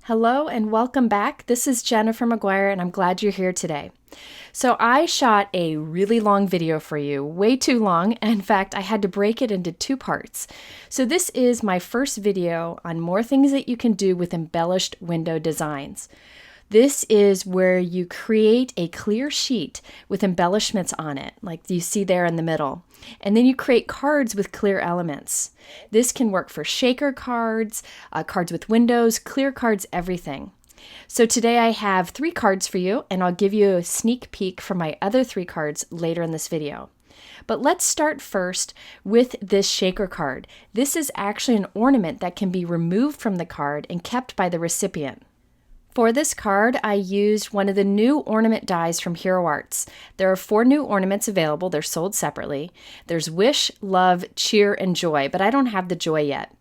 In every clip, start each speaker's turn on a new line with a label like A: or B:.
A: Hello and welcome back. This is Jennifer McGuire and I'm glad you're here today. So I shot a really long video for you, way too long. In fact, I had to break it into two parts. So this is my first video on more things that you can do with embellished window designs. This is where you create a clear sheet with embellishments on it, like you see there in the middle. And then you create cards with clear elements. This can work for shaker cards, cards with windows, clear cards, everything. So today I have 3 cards for you, and I'll give you a sneak peek from my other 3 cards later in this video. But let's start first with this shaker card. This is actually an ornament that can be removed from the card and kept by the recipient. For this card, I used one of the new ornament dies from Hero Arts. There are 4 new ornaments available. They're sold separately. There's Wish, Love, Cheer, and Joy, but I don't have the Joy yet.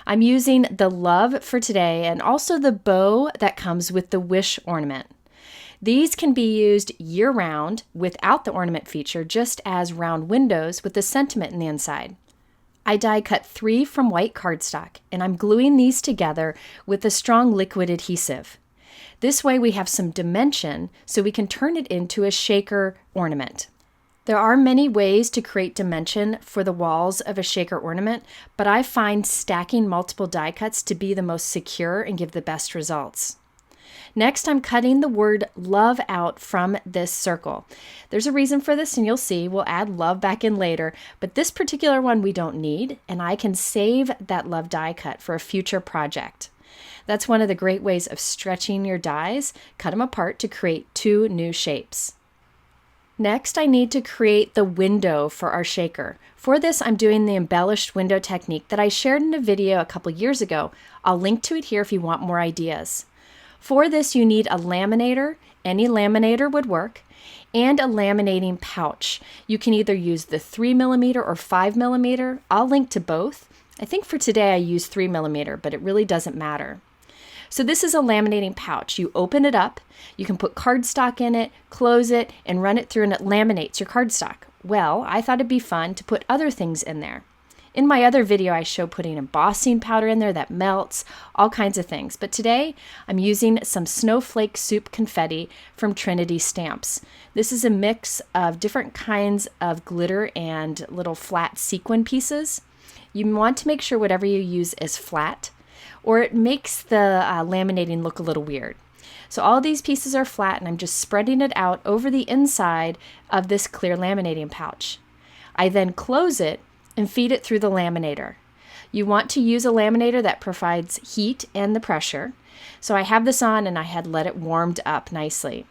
A: I'm using the Love for today and also the bow that comes with the Wish ornament. These can be used year-round without the ornament feature, just as round windows with the sentiment in the inside. I die cut 3 from white cardstock, and I'm gluing these together with a strong liquid adhesive. This way we have some dimension so we can turn it into a shaker ornament. There are many ways to create dimension for the walls of a shaker ornament, but I find stacking multiple die cuts to be the most secure and give the best results. Next, I'm cutting the word love out from this circle. There's a reason for this, and you'll see. We'll add love back in later, but this particular one we don't need, and I can save that love die cut for a future project. That's one of the great ways of stretching your dies. Cut them apart to create 2 new shapes. Next, I need to create the window for our shaker. For this, I'm doing the embellished window technique that I shared in a video a couple years ago. I'll link to it here if you want more ideas. For this, you need a laminator. Any laminator would work. And a laminating pouch. You can either use the 3mm or 5mm. I'll link to both. I think for today I use 3mm, but it really doesn't matter. So this is a laminating pouch. You open it up, you can put cardstock in it, close it, and run it through and it laminates your cardstock. Well, I thought it'd be fun to put other things in there. In my other video, I show putting embossing powder in there that melts, all kinds of things. But today, I'm using some snowflake soup confetti from Trinity Stamps. This is a mix of different kinds of glitter and little flat sequin pieces. You want to make sure whatever you use is flat, or it makes the laminating look a little weird. So all these pieces are flat, and I'm just spreading it out over the inside of this clear laminating pouch. I then close it and feed it through the laminator. You want to use a laminator that provides heat and the pressure. So I have this on and I had let it warmed up nicely.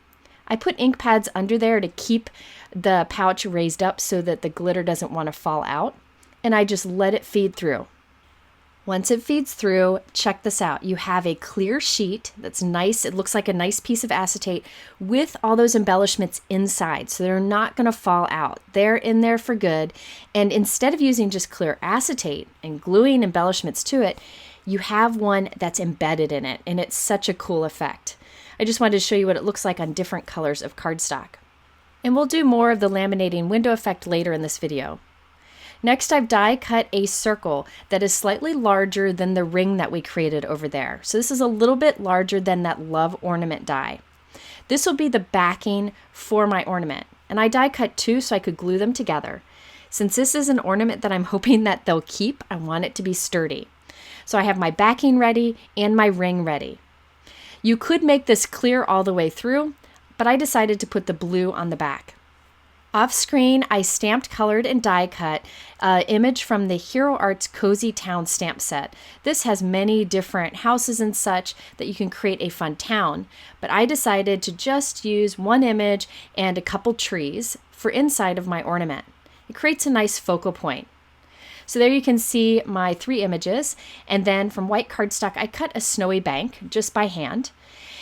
A: I put ink pads under there to keep the pouch raised up so that the glitter doesn't want to fall out. And I just let it feed through. Once it feeds through, check this out. You have a clear sheet that's nice. It looks like a nice piece of acetate with all those embellishments inside, so they're not going to fall out. They're in there for good. And instead of using just clear acetate and gluing embellishments to it, you have one that's embedded in it, and it's such a cool effect. I just wanted to show you what it looks like on different colors of cardstock. And we'll do more of the laminating window effect later in this video. Next, I've die cut a circle that is slightly larger than the ring that we created over there. So this is a little bit larger than that love ornament die. This will be the backing for my ornament. And I die cut 2 so I could glue them together. Since this is an ornament that I'm hoping that they'll keep, I want it to be sturdy. So I have my backing ready and my ring ready. You could make this clear all the way through, but I decided to put the blue on the back. Off screen, I stamped, colored, and die cut an image from the Hero Arts Cozy Town stamp set. This has many different houses and such that you can create a fun town, but I decided to just use one image and a couple trees for inside of my ornament. It creates a nice focal point. So there you can see my 3 images, and then from white cardstock, I cut a snowy bank just by hand.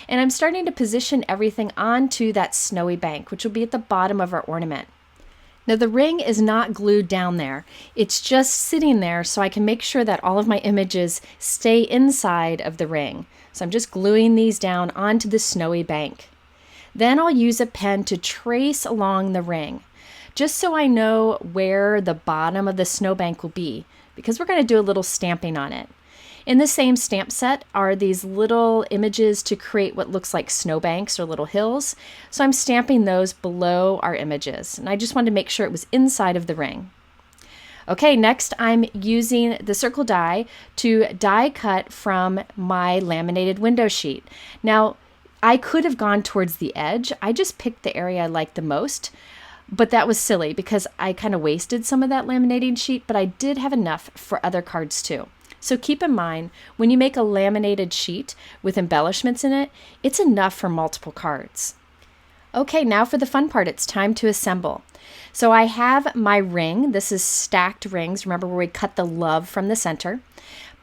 A: And I'm starting to position everything onto that snowy bank, which will be at the bottom of our ornament. Now the ring is not glued down there. It's just sitting there so I can make sure that all of my images stay inside of the ring. So I'm just gluing these down onto the snowy bank. Then I'll use a pen to trace along the ring, just so I know where the bottom of the snowbank will be, because we're going to do a little stamping on it. In the same stamp set are these little images to create what looks like snowbanks or little hills. So I'm stamping those below our images. And I just wanted to make sure it was inside of the ring. Okay, next I'm using the circle die to die cut from my laminated window sheet. Now, I could have gone towards the edge. I just picked the area I liked the most, but that was silly because I kind of wasted some of that laminating sheet, but I did have enough for other cards too. So keep in mind, when you make a laminated sheet with embellishments in it, it's enough for multiple cards. Okay, now for the fun part, it's time to assemble. So I have my ring. This is stacked rings. Remember where we cut the love from the center.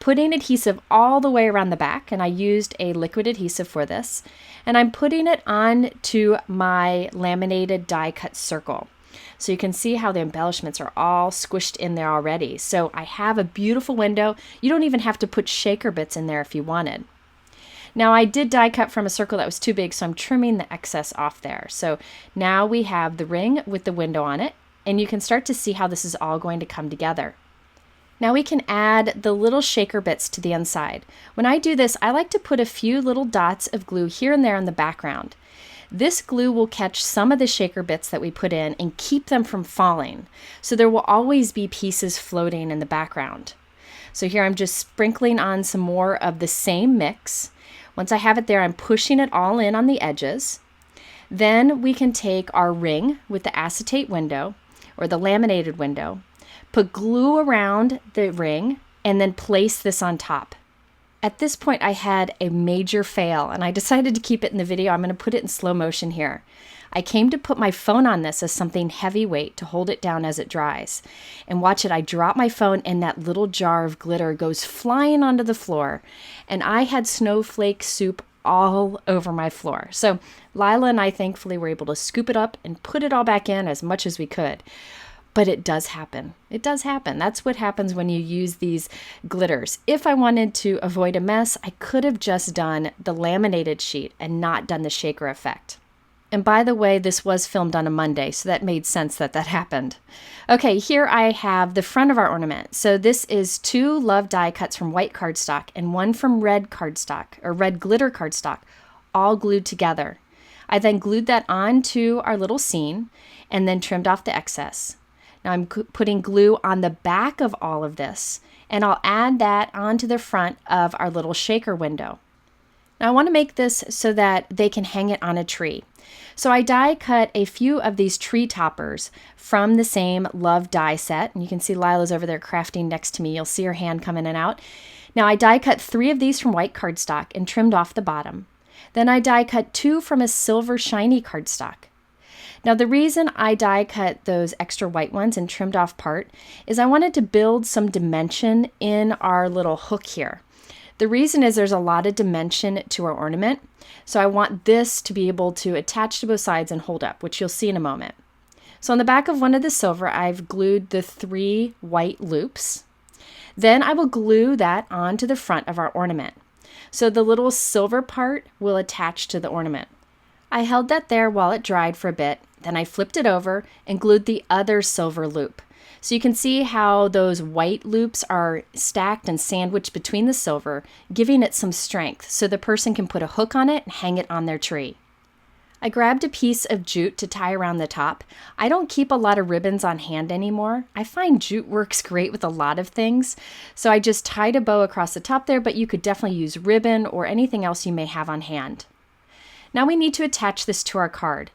A: Putting adhesive all the way around the back, and I used a liquid adhesive for this. And I'm putting it on to my laminated die cut circle. So you can see how the embellishments are all squished in there already. So I have a beautiful window. You don't even have to put shaker bits in there if you wanted. Now I did die cut from a circle that was too big, so I'm trimming the excess off there. So now we have the ring with the window on it, and you can start to see how this is all going to come together. Now we can add the little shaker bits to the inside. When I do this, I like to put a few little dots of glue here and there in the background. This glue will catch some of the shaker bits that we put in and keep them from falling. So there will always be pieces floating in the background. So here I'm just sprinkling on some more of the same mix. Once I have it there, I'm pushing it all in on the edges. Then we can take our ring with the acetate window or the laminated window, put glue around the ring, and then place this on top. At this point, I had a major fail, and I decided to keep it in the video. I'm going to put it in slow motion here. I came to put my phone on this as something heavyweight to hold it down as it dries. And watch it, I drop my phone and that little jar of glitter goes flying onto the floor. And I had snowflake soup all over my floor. So Lila and I thankfully were able to scoop it up and put it all back in as much as we could. But it does happen. It does happen. That's what happens when you use these glitters. If I wanted to avoid a mess, I could have just done the laminated sheet and not done the shaker effect. And by the way, this was filmed on a Monday, so that made sense that that happened. Okay, here I have the front of our ornament. So this is 2 love die cuts from white cardstock and 1 from red cardstock, or red glitter cardstock, all glued together. I then glued that onto our little scene and then trimmed off the excess. Now I'm putting glue on the back of all of this, and I'll add that onto the front of our little shaker window. Now I want to make this so that they can hang it on a tree. So I die cut a few of these tree toppers from the same love die set. And you can see Lila's over there crafting next to me. You'll see her hand come in and out. Now I die cut 3 of these from white cardstock and trimmed off the bottom. Then I die cut 2 from a silver shiny cardstock. Now the reason I die cut those extra white ones and trimmed off part is I wanted to build some dimension in our little hook here. The reason is there's a lot of dimension to our ornament, so I want this to be able to attach to both sides and hold up, which you'll see in a moment. So on the back of one of the silver, I've glued the 3 white loops. Then I will glue that onto the front of our ornament. So the little silver part will attach to the ornament. I held that there while it dried for a bit, then I flipped it over and glued the other silver loop. So you can see how those white loops are stacked and sandwiched between the silver, giving it some strength so the person can put a hook on it and hang it on their tree. I grabbed a piece of jute to tie around the top. I don't keep a lot of ribbons on hand anymore. I find jute works great with a lot of things, so I just tied a bow across the top there, but you could definitely use ribbon or anything else you may have on hand. Now we need to attach this to our card.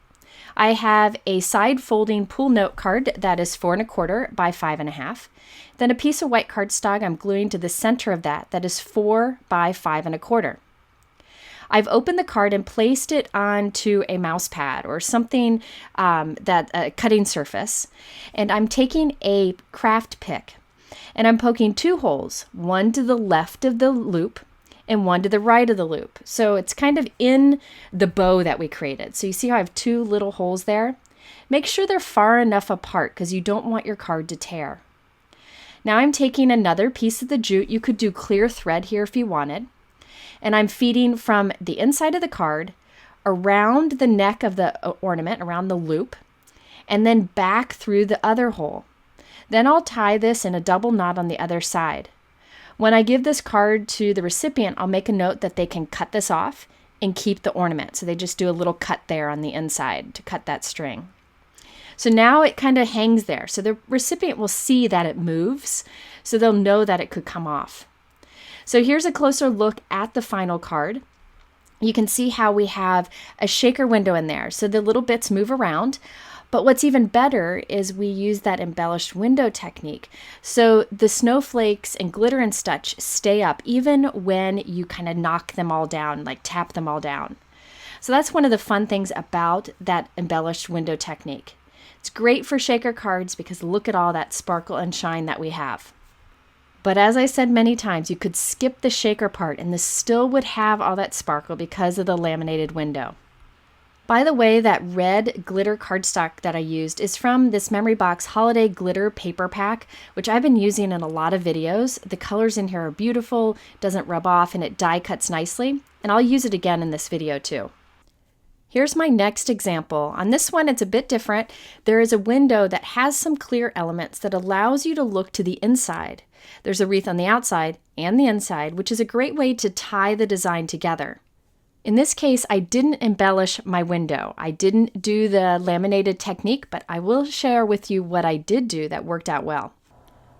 A: I have a side folding pool note card that is 4 1/4 by 5 1/2. Then a piece of white cardstock I'm gluing to the center of that is 4 by 5 1/4. I've opened the card and placed it onto a mouse pad or something cutting surface, and I'm taking a craft pick and I'm poking 2 holes, one to the left of the loop and one to the right of the loop. So it's kind of in the bow that we created. So you see how I have 2 little holes there? Make sure they're far enough apart because you don't want your card to tear. Now I'm taking another piece of the jute. You could do clear thread here if you wanted. And I'm feeding from the inside of the card around the neck of the ornament, around the loop, and then back through the other hole. Then I'll tie this in a double knot on the other side. When I give this card to the recipient, I'll make a note that they can cut this off and keep the ornament. So they just do a little cut there on the inside to cut that string. So now it kind of hangs there. So the recipient will see that it moves, so they'll know that it could come off. So here's a closer look at the final card. You can see how we have a shaker window in there. So the little bits move around. But what's even better is we use that embellished window technique. So the snowflakes and glitter and such stay up even when you kind of knock them all down, like tap them all down. So that's one of the fun things about that embellished window technique. It's great for shaker cards because look at all that sparkle and shine that we have. But as I said many times, you could skip the shaker part and this still would have all that sparkle because of the laminated window. By the way, that red glitter cardstock that I used is from this Memory Box Holiday Glitter Paper Pack, which I've been using in a lot of videos. The colors in here are beautiful, doesn't rub off, and it die cuts nicely. And I'll use it again in this video too. Here's my next example. On this one, it's a bit different. There is a window that has some clear elements that allows you to look to the inside. There's a wreath on the outside and the inside, which is a great way to tie the design together. In this case, I didn't embellish my window. I didn't do the laminated technique, but I will share with you what I did do that worked out well.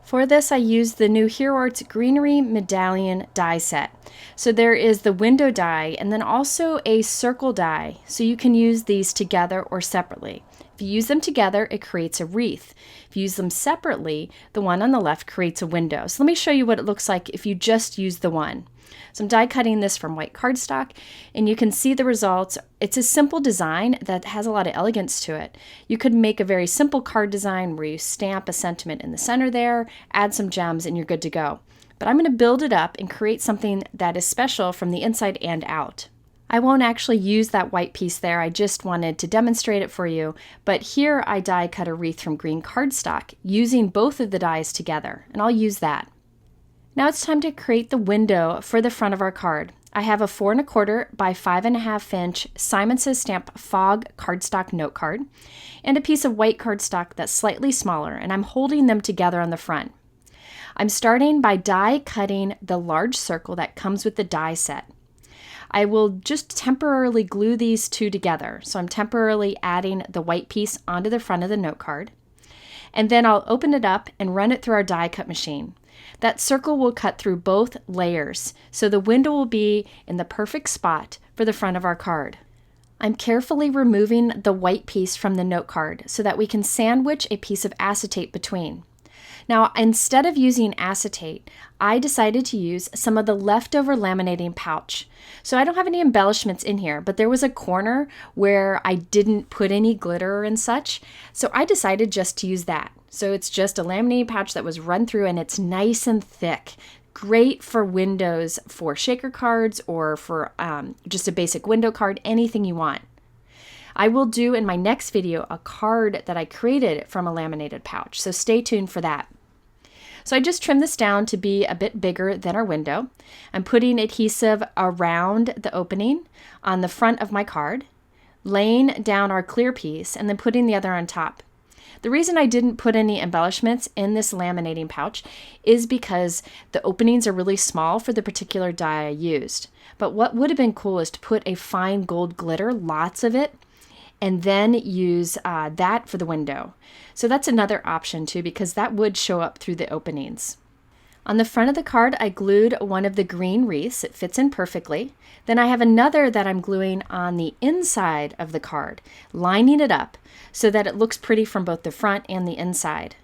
A: For this, I used the new Hero Arts Greenery Medallion die set. So there is the window die and then also a circle die. So you can use these together or separately. If you use them together, it creates a wreath. If you use them separately, the one on the left creates a window. So let me show you what it looks like if you just use the one. So I'm die cutting this from white cardstock and you can see the results. It's a simple design that has a lot of elegance to it. You could make a very simple card design where you stamp a sentiment in the center there, add some gems, and you're good to go. But I'm going to build it up and create something that is special from the inside and out. I won't actually use that white piece there, I just wanted to demonstrate it for you, but here I die cut a wreath from green cardstock using both of the dies together, and I'll use that. Now it's time to create the window for the front of our card. I have a 4 1/4 by 5.5 inch Simon Says Stamp Fog cardstock note card and a piece of white cardstock that's slightly smaller, and I'm holding them together on the front. I'm starting by die cutting the large circle that comes with the die set. I will just temporarily glue these two together. So I'm temporarily adding the white piece onto the front of the note card. And then I'll open it up and run it through our die cut machine. That circle will cut through both layers, so the window will be in the perfect spot for the front of our card. I'm carefully removing the white piece from the note card so that we can sandwich a piece of acetate between. Now, instead of using acetate, I decided to use some of the leftover laminating pouch. So I don't have any embellishments in here, but there was a corner where I didn't put any glitter and such, so I decided just to use that. So it's just a laminating pouch that was run through and it's nice and thick. Great for windows, for shaker cards, or for just a basic window card, anything you want. I will do in my next video a card that I created from a laminated pouch, so stay tuned for that. So I just trimmed this down to be a bit bigger than our window. I'm putting adhesive around the opening on the front of my card, laying down our clear piece, and then putting the other on top. The reason I didn't put any embellishments in this laminating pouch is because the openings are really small for the particular die I used. But what would have been cool is to put a fine gold glitter, lots of it, and then use that for the window. So that's another option too, because that would show up through the openings. On the front of the card, I glued one of the green wreaths. It fits in perfectly. Then I have another that I'm gluing on the inside of the card, lining it up so that it looks pretty from both the front and the inside.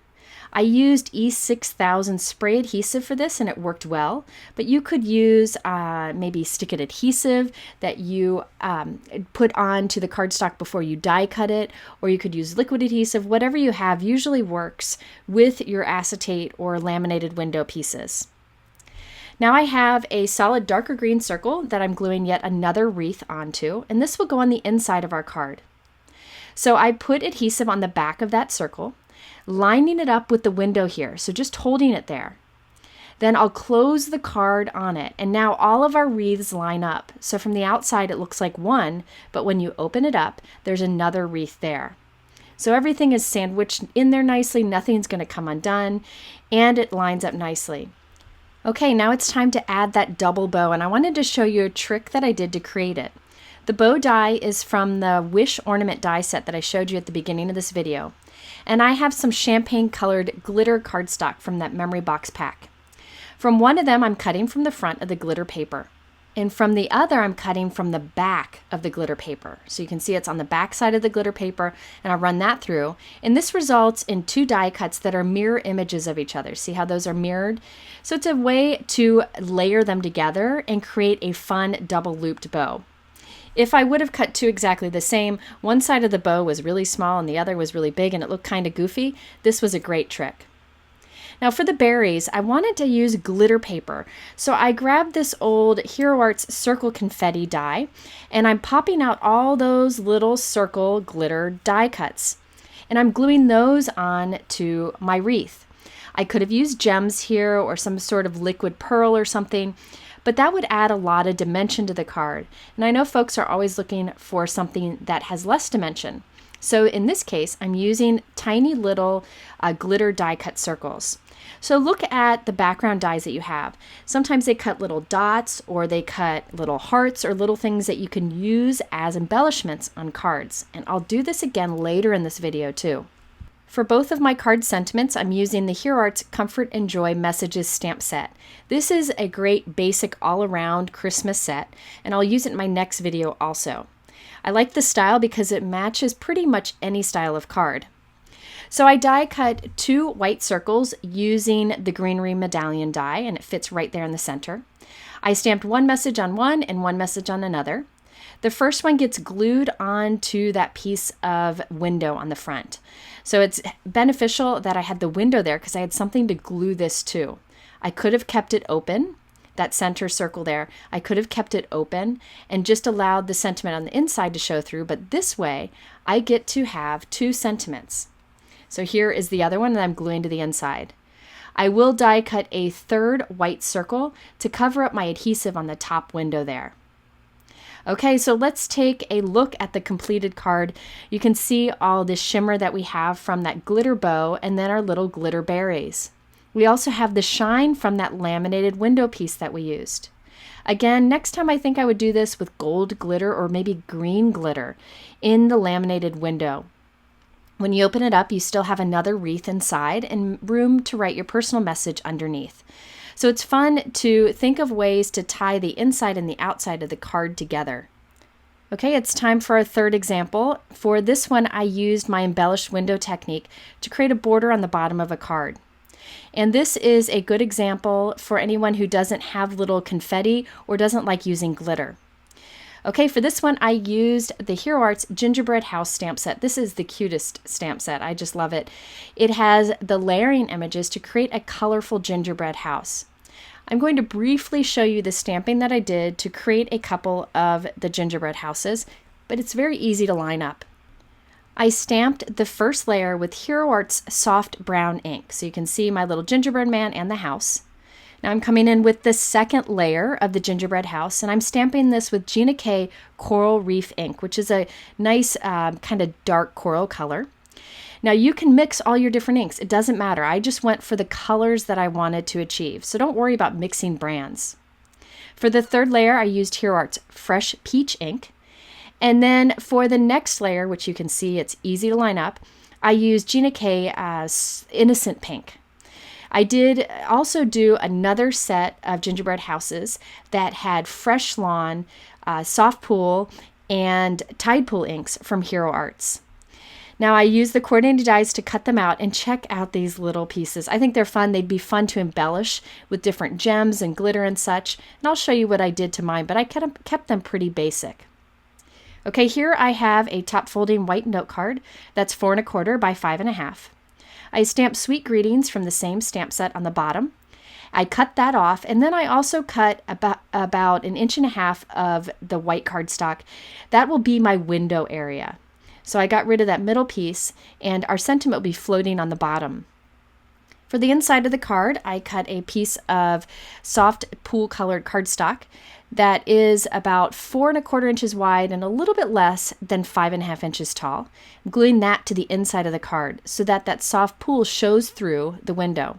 A: I used E6000 spray adhesive for this and it worked well, but you could use maybe stick-it adhesive that you put onto the cardstock before you die cut it, or you could use liquid adhesive. Whatever you have usually works with your acetate or laminated window pieces. Now I have a solid darker green circle that I'm gluing yet another wreath onto, and this will go on the inside of our card. So I put adhesive on the back of that circle, lining it up with the window here, so just holding it there. Then I'll close the card on it, and now all of our wreaths line up. So from the outside it looks like one, but when you open it up, there's another wreath there. So everything is sandwiched in there nicely, nothing's going to come undone, and it lines up nicely. Okay, now it's time to add that double bow, and I wanted to show you a trick that I did to create it. The bow die is from the Wish Ornament die set that I showed you at the beginning of this video. And I have some champagne colored glitter cardstock from that memory box pack. From one of them, I'm cutting from the front of the glitter paper. And from the other, I'm cutting from the back of the glitter paper. So you can see it's on the back side of the glitter paper, and I'll run that through. And this results in two die cuts that are mirror images of each other. See how those are mirrored? So it's a way to layer them together and create a fun double looped bow. If I would have cut two exactly the same, one side of the bow was really small and the other was really big and it looked kind of goofy, this was a great trick. Now for the berries, I wanted to use glitter paper. So I grabbed this old Hero Arts circle confetti die, and I'm popping out all those little circle glitter die cuts. And I'm gluing those on to my wreath. I could have used gems here or some sort of liquid pearl or something, but that would add a lot of dimension to the card. And I know folks are always looking for something that has less dimension. So in this case, I'm using tiny little glitter die cut circles. So look at the background dies that you have. Sometimes they cut little dots, or they cut little hearts or little things that you can use as embellishments on cards. And I'll do this again later in this video too. For both of my card sentiments, I'm using the Hero Arts Comfort and Joy Messages stamp set. This is a great basic all-around Christmas set, and I'll use it in my next video also. I like the style because it matches pretty much any style of card. So I die cut two white circles using the Greenery Medallion die, and it fits right there in the center. I stamped one message on one and one message on another. The first one gets glued onto that piece of window on the front. So it's beneficial that I had the window there because I had something to glue this to. I could have kept it open, that center circle there. I could have kept it open and just allowed the sentiment on the inside to show through, but this way I get to have two sentiments. So here is the other one that I'm gluing to the inside. I will die cut a third white circle to cover up my adhesive on the top window there. Okay, so let's take a look at the completed card. You can see all the shimmer that we have from that glitter bow and then our little glitter berries. We also have the shine from that laminated window piece that we used. Again, next time I think I would do this with gold glitter or maybe green glitter in the laminated window. When you open it up, you still have another wreath inside and room to write your personal message underneath. So it's fun to think of ways to tie the inside and the outside of the card together. Okay, it's time for our third example. For this one, I used my embellished window technique to create a border on the bottom of a card. And this is a good example for anyone who doesn't have little confetti or doesn't like using glitter. Okay, for this one, I used the Hero Arts Gingerbread House stamp set. This is the cutest stamp set. I just love it. It has the layering images to create a colorful gingerbread house. I'm going to briefly show you the stamping that I did to create a couple of the gingerbread houses, but it's very easy to line up. I stamped the first layer with Hero Arts soft brown ink, so you can see my little gingerbread man and the house. Now I'm coming in with the second layer of the gingerbread house, and I'm stamping this with Gina K Coral Reef ink, which is a nice kind of dark coral color. Now you can mix all your different inks. It doesn't matter. I just went for the colors that I wanted to achieve, so don't worry about mixing brands. For the third layer, I used Hero Arts Fresh Peach ink. And then for the next layer, which you can see it's easy to line up, I used Gina K Innocent Pink. I did also do another set of gingerbread houses that had Fresh Lawn, Soft Pool, and Tide Pool inks from Hero Arts. Now I used the coordinated dies to cut them out, and check out these little pieces. I think they're fun. They'd be fun to embellish with different gems and glitter and such. And I'll show you what I did to mine, but I kept them pretty basic. Okay, here I have a top folding white note card that's 4 1/4 by 5 1/2. I stamped Sweet Greetings from the same stamp set on the bottom. I cut that off, and then I also cut about 1.5 inches of the white cardstock. That will be my window area. So I got rid of that middle piece, and our sentiment will be floating on the bottom. For the inside of the card, I cut a piece of soft pool colored cardstock that is about 4 1/4 inches wide and a little bit less than 5 1/2 inches tall. I'm gluing that to the inside of the card so that that soft pool shows through the window.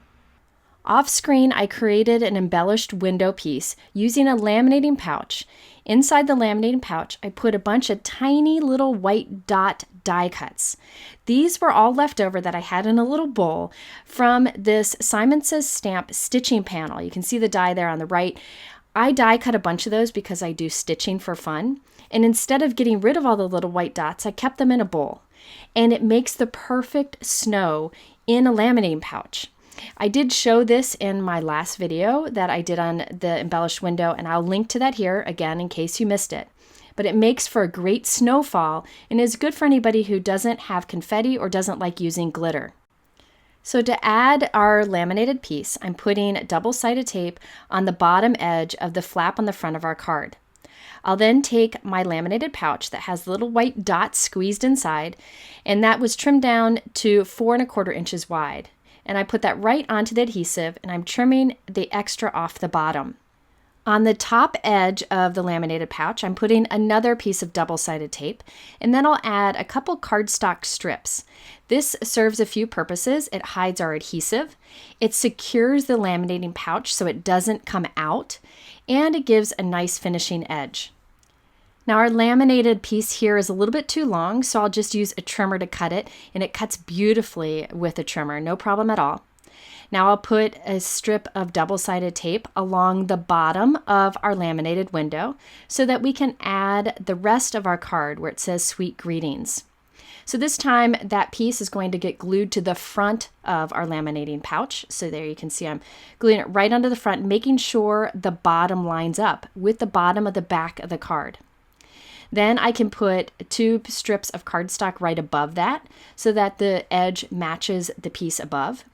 A: Off screen, I created an embellished window piece using a laminating pouch. Inside the laminating pouch, I put a bunch of tiny little white dot die cuts. These were all left over that I had in a little bowl from this Simon Says Stamp stitching panel. You can see the die there on the right. I die cut a bunch of those because I do stitching for fun. And instead of getting rid of all the little white dots, I kept them in a bowl. And it makes the perfect snow in a laminating pouch. I did show this in my last video that I did on the embellished window, and I'll link to that here again in case you missed it. But it makes for a great snowfall and is good for anybody who doesn't have confetti or doesn't like using glitter. So to add our laminated piece, I'm putting double-sided tape on the bottom edge of the flap on the front of our card. I'll then take my laminated pouch that has little white dots squeezed inside, and that was trimmed down to 4 1/4 inches wide. And I put that right onto the adhesive, and I'm trimming the extra off the bottom. On the top edge of the laminated pouch, I'm putting another piece of double-sided tape, and then I'll add a couple cardstock strips. This serves a few purposes. It hides our adhesive, it secures the laminating pouch so it doesn't come out, and it gives a nice finishing edge. Now our laminated piece here is a little bit too long, so I'll just use a trimmer to cut it, and it cuts beautifully with a trimmer, no problem at all. Now I'll put a strip of double-sided tape along the bottom of our laminated window so that we can add the rest of our card where it says Sweet Greetings. So this time that piece is going to get glued to the front of our laminating pouch. So there you can see I'm gluing it right onto the front, making sure the bottom lines up with the bottom of the back of the card. Then I can put 2 strips of cardstock right above that so that the edge matches the piece above.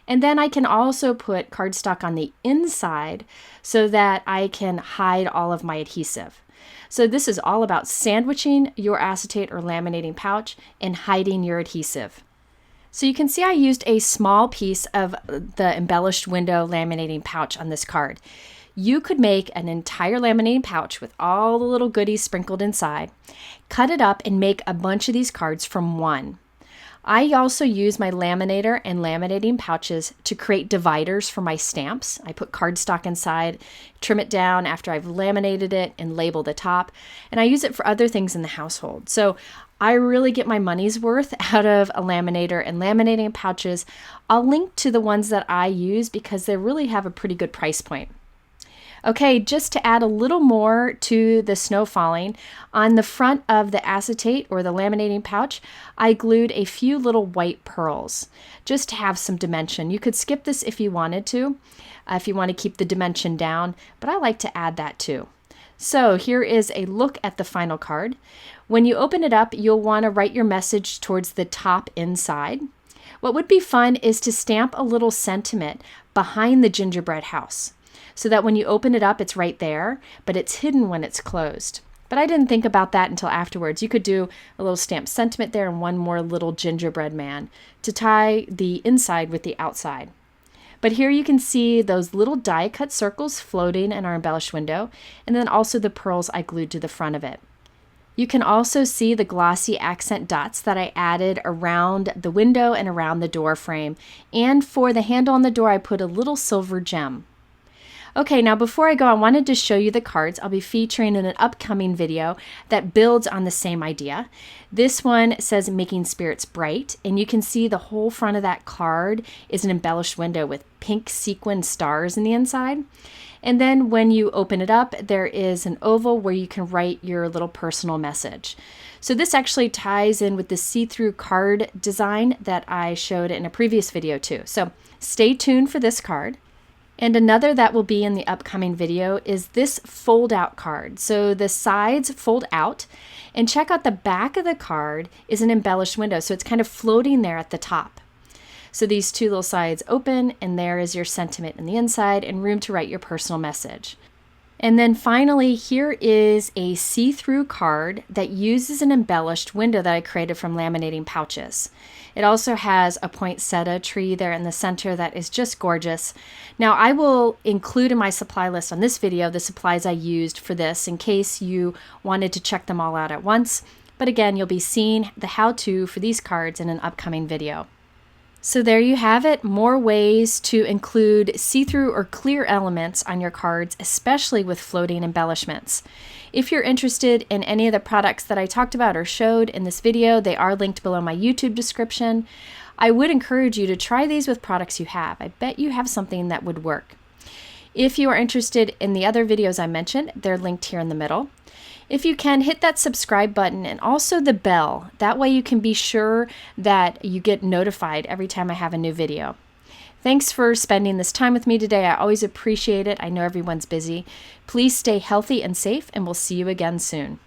A: And then I can also put cardstock on the inside so that I can hide all of my adhesive. So this is all about sandwiching your acetate or laminating pouch and hiding your adhesive. So you can see I used a small piece of the embellished window laminating pouch on this card. You could make an entire laminating pouch with all the little goodies sprinkled inside, cut it up, and make a bunch of these cards from one. I also use my laminator and laminating pouches to create dividers for my stamps. I put cardstock inside, trim it down after I've laminated it, and label the top. And I use it for other things in the household. So I really get my money's worth out of a laminator and laminating pouches. I'll link to the ones that I use because they really have a pretty good price point. Okay, just to add a little more to the snow falling, on the front of the acetate or the laminating pouch, I glued a few little white pearls just to have some dimension. You could skip this if you wanted to, if you want to keep the dimension down, but I like to add that too. So here is a look at the final card. When you open it up, you'll want to write your message towards the top inside. What would be fun is to stamp a little sentiment behind the gingerbread house, so that when you open it up, it's right there, but it's hidden when it's closed. But I didn't think about that until afterwards. You could do a little stamped sentiment there and one more little gingerbread man to tie the inside with the outside. But here you can see those little die cut circles floating in our embellished window, and then also the pearls I glued to the front of it. You can also see the glossy accent dots that I added around the window and around the door frame. And for the handle on the door, I put a little silver gem. Okay, now before I go, I wanted to show you the cards I'll be featuring in an upcoming video that builds on the same idea. This one says Making Spirits Bright, and you can see the whole front of that card is an embellished window with pink sequin stars in the inside. And then when you open it up, there is an oval where you can write your little personal message. So this actually ties in with the see-through card design that I showed in a previous video too. So stay tuned for this card. And another that will be in the upcoming video is this fold-out card. So the sides fold out, and check out the back of the card is an embellished window. So it's kind of floating there at the top. So these 2 little sides open, and there is your sentiment in the inside and room to write your personal message. And then finally, here is a see-through card that uses an embellished window that I created from laminating pouches. It also has a poinsettia tree there in the center that is just gorgeous. Now I will include in my supply list on this video the supplies I used for this in case you wanted to check them all out at once. But again, you'll be seeing the how-to for these cards in an upcoming video. So there you have it, more ways to include see-through or clear elements on your cards, especially with floating embellishments. If you're interested in any of the products that I talked about or showed in this video, they are linked below my YouTube description. I would encourage you to try these with products you have. I bet you have something that would work. If you are interested in the other videos I mentioned, they're linked here in the middle. If you can, hit that subscribe button and also the bell. That way you can be sure that you get notified every time I have a new video. Thanks for spending this time with me today. I always appreciate it. I know everyone's busy. Please stay healthy and safe, and we'll see you again soon.